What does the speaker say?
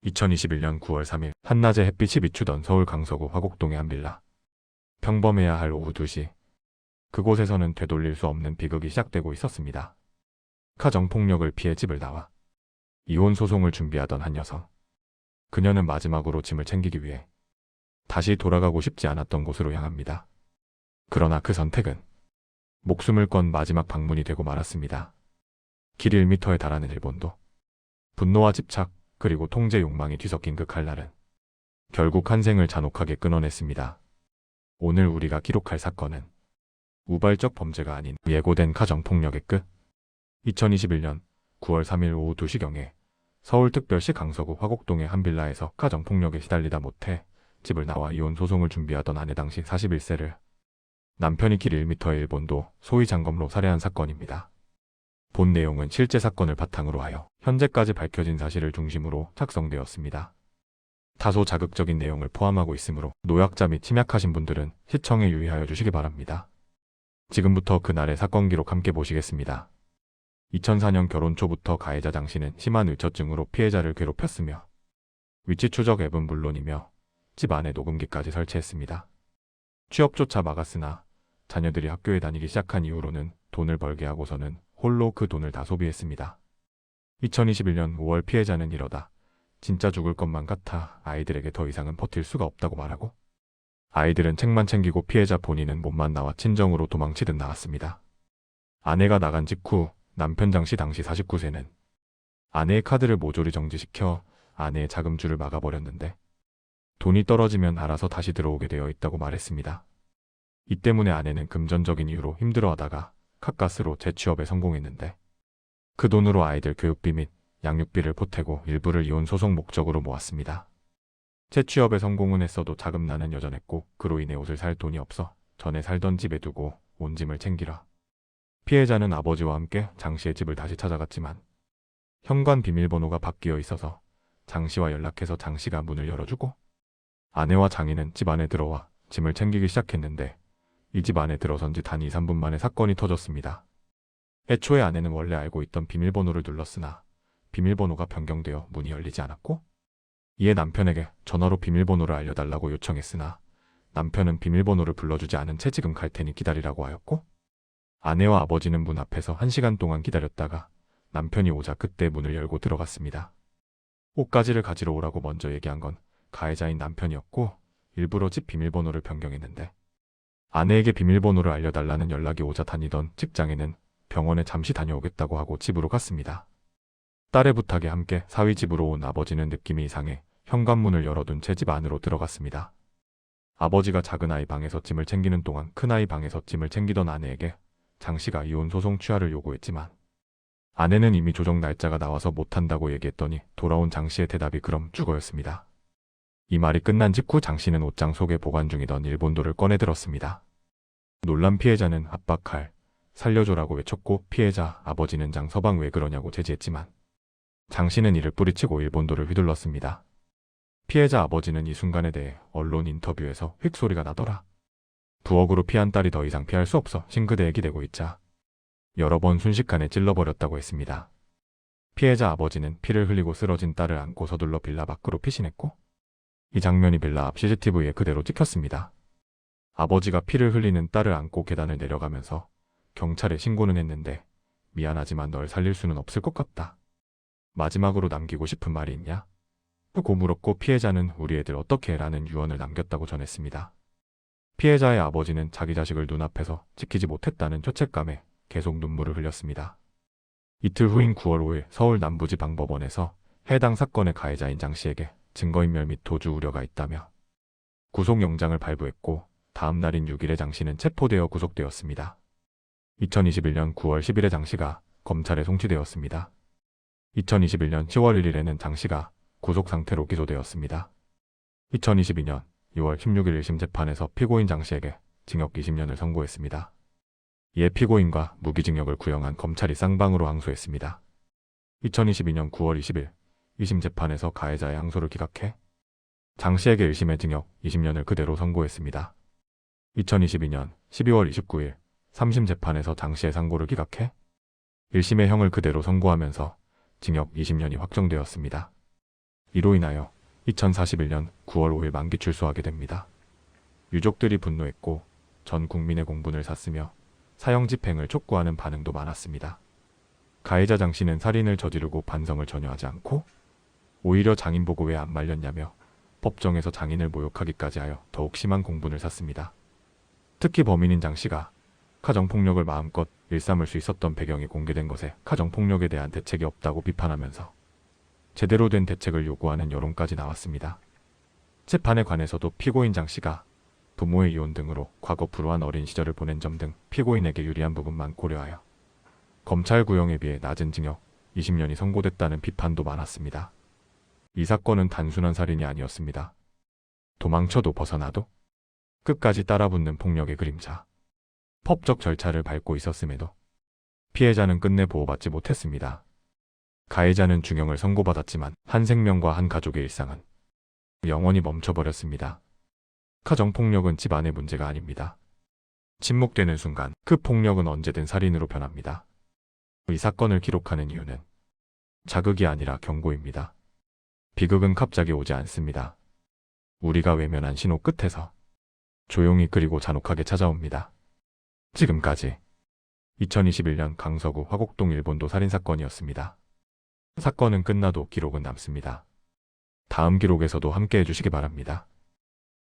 2021년 9월 3일 한낮에 햇빛이 비추던 서울 강서구 화곡동의 한 빌라. 평범해야 할 오후 2시. 그곳에서는 되돌릴 수 없는 비극이 시작되고 있었습니다. 가정폭력을 피해 집을 나와 이혼 소송을 준비하던 한 여성. 그녀는 마지막으로 짐을 챙기기 위해 다시 돌아가고 싶지 않았던 곳으로 향합니다. 그러나 그 선택은 목숨을 건 마지막 방문이 되고 말았습니다. 길 1m에 달하는 일본도. 분노와 집착, 그리고 통제 욕망이 뒤섞인 그 칼날은 결국 한 생을 잔혹하게 끊어냈습니다. 오늘 우리가 기록할 사건은 우발적 범죄가 아닌 예고된 가정폭력의 끝. 2021년 9월 3일 오후 2시경에 서울특별시 강서구 화곡동의 한 빌라에서 가정폭력에 시달리다 못해 집을 나와 이혼 소송을 준비하던 아내 당시 41세를 남편이 길 1m의 일본도 소위 장검로 살해한 사건입니다. 본 내용은 실제 사건을 바탕으로 하여 현재까지 밝혀진 사실을 중심으로 작성되었습니다. 다소 자극적인 내용을 포함하고 있으므로 노약자 및 침약하신 분들은 시청에 유의하여 주시기 바랍니다. 지금부터 그날의 사건 기록 함께 보시겠습니다. 2004년 결혼 초부터 가해자 장 씨는 심한 의처증으로 피해자를 괴롭혔으며 위치 추적 앱은 물론이며 집 안에 녹음기까지 설치했습니다. 취업조차 막았으나 자녀들이 학교에 다니기 시작한 이후로는 돈을 벌게 하고서는 홀로 그 돈을 다 소비했습니다. 2021년 5월 피해자는 이러다 진짜 죽을 것만 같아 아이들에게 더 이상은 버틸 수가 없다고 말하고 아이들은 책만 챙기고 피해자 본인은 몸만 나와 친정으로 도망치듯 나왔습니다. 아내가 나간 직후 남편 장 씨 당시 49세는 아내의 카드를 모조리 정지시켜 아내의 자금줄을 막아버렸는데 돈이 떨어지면 알아서 다시 들어오게 되어 있다고 말했습니다. 이 때문에 아내는 금전적인 이유로 힘들어하다가 가까스로 재취업에 성공했는데 그 돈으로 아이들 교육비 및 양육비를 보태고 일부를 이혼 소송 목적으로 모았습니다. 재취업에 성공은 했어도 자금난은 여전했고 그로 인해 옷을 살 돈이 없어 전에 살던 집에 두고 온 짐을 챙기라. 피해자는 아버지와 함께 장 씨의 집을 다시 찾아갔지만 현관 비밀번호가 바뀌어 있어서 장 씨와 연락해서 장 씨가 문을 열어주고 아내와 장인은 집 안에 들어와 짐을 챙기기 시작했는데 이 집 안에 들어선 지 단 2, 3분 만에 사건이 터졌습니다. 애초에 아내는 원래 알고 있던 비밀번호를 눌렀으나 비밀번호가 변경되어 문이 열리지 않았고 이에 남편에게 전화로 비밀번호를 알려달라고 요청했으나 남편은 비밀번호를 불러주지 않은 채 지금 갈 테니 기다리라고 하였고 아내와 아버지는 문 앞에서 1시간 동안 기다렸다가 남편이 오자 그때 문을 열고 들어갔습니다. 옷가지를 가지러 오라고 먼저 얘기한 건 가해자인 남편이었고 일부러 집 비밀번호를 변경했는데 아내에게 비밀번호를 알려달라는 연락이 오자 다니던 직장에는 병원에 잠시 다녀오겠다고 하고 집으로 갔습니다. 딸의 부탁에 함께 사위 집으로 온 아버지는 느낌이 이상해 현관문을 열어둔 채 집 안으로 들어갔습니다. 아버지가 작은 아이 방에서 짐을 챙기는 동안 큰 아이 방에서 짐을 챙기던 아내에게 장 씨가 이혼 소송 취하를 요구했지만 아내는 이미 조정 날짜가 나와서 못한다고 얘기했더니 돌아온 장 씨의 대답이 그럼 죽어였습니다. 이 말이 끝난 직후 장 씨는 옷장 속에 보관 중이던 일본도를 꺼내 들었습니다. 놀란 피해자는 압박할, 살려줘라고 외쳤고 피해자 아버지는 장 서방 왜 그러냐고 제지했지만 장 씨는 이를 뿌리치고 일본도를 휘둘렀습니다. 피해자 아버지는 이 순간에 대해 언론 인터뷰에서 휙 소리가 나더라. 부엌으로 피한 딸이 더 이상 피할 수 없어 싱크대에 기대고 있자 여러 번 순식간에 찔러버렸다고 했습니다. 피해자 아버지는 피를 흘리고 쓰러진 딸을 안고 서둘러 빌라 밖으로 피신했고 이 장면이 빌라 앞 CCTV에 그대로 찍혔습니다. 아버지가 피를 흘리는 딸을 안고 계단을 내려가면서 경찰에 신고는 했는데 미안하지만 널 살릴 수는 없을 것 같다. 마지막으로 남기고 싶은 말이 있냐? 고 물었고 피해자는 우리 애들 어떻게 해라는 유언을 남겼다고 전했습니다. 피해자의 아버지는 자기 자식을 눈앞에서 지키지 못했다는 죄책감에 계속 눈물을 흘렸습니다. 이틀 후인 9월 5일 서울 남부지방법원에서 해당 사건의 가해자인 장 씨에게 증거인멸 및 도주 우려가 있다며 구속영장을 발부했고 다음 날인 6일에 장 씨는 체포되어 구속되었습니다. 2021년 9월 10일에 장 씨가 검찰에 송치되었습니다. 2021년 10월 1일에는 장 씨가 구속 상태로 기소되었습니다. 2022년 2월 16일 1심 재판에서 피고인 장 씨에게 징역 20년을 선고했습니다. 이에 피고인과 무기징역을 구형한 검찰이 쌍방으로 항소했습니다. 2022년 9월 20일 2심 재판에서 가해자의 항소를 기각해 장 씨에게 1심의 징역 20년을 그대로 선고했습니다. 2022년 12월 29일 3심 재판에서 장 씨의 상고를 기각해 1심의 형을 그대로 선고하면서 징역 20년이 확정되었습니다. 이로 인하여 2041년 9월 5일 만기 출소하게 됩니다. 유족들이 분노했고 전 국민의 공분을 샀으며 사형 집행을 촉구하는 반응도 많았습니다. 가해자 장 씨는 살인을 저지르고 반성을 전혀 하지 않고 오히려 장인 보고 왜 안 말렸냐며 법정에서 장인을 모욕하기까지 하여 더욱 심한 공분을 샀습니다. 특히 범인인 장 씨가 가정폭력을 마음껏 일삼을 수 있었던 배경이 공개된 것에 가정폭력에 대한 대책이 없다고 비판하면서 제대로 된 대책을 요구하는 여론까지 나왔습니다. 재판에 관해서도 피고인 장 씨가 부모의 이혼 등으로 과거 불우한 어린 시절을 보낸 점 등 피고인에게 유리한 부분만 고려하여 검찰 구형에 비해 낮은 징역 20년이 선고됐다는 비판도 많았습니다. 이 사건은 단순한 살인이 아니었습니다. 도망쳐도 벗어나도 끝까지 따라붙는 폭력의 그림자. 법적 절차를 밟고 있었음에도 피해자는 끝내 보호받지 못했습니다. 가해자는 중형을 선고받았지만 한 생명과 한 가족의 일상은 영원히 멈춰버렸습니다. 가정폭력은 집안의 문제가 아닙니다. 침묵되는 순간 그 폭력은 언제든 살인으로 변합니다. 이 사건을 기록하는 이유는 자극이 아니라 경고입니다. 비극은 갑자기 오지 않습니다. 우리가 외면한 신호 끝에서 조용히 그리고 잔혹하게 찾아옵니다. 지금까지 2021년 강서구 화곡동 일본도 살인사건이었습니다. 사건은 끝나도 기록은 남습니다. 다음 기록에서도 함께 해주시기 바랍니다.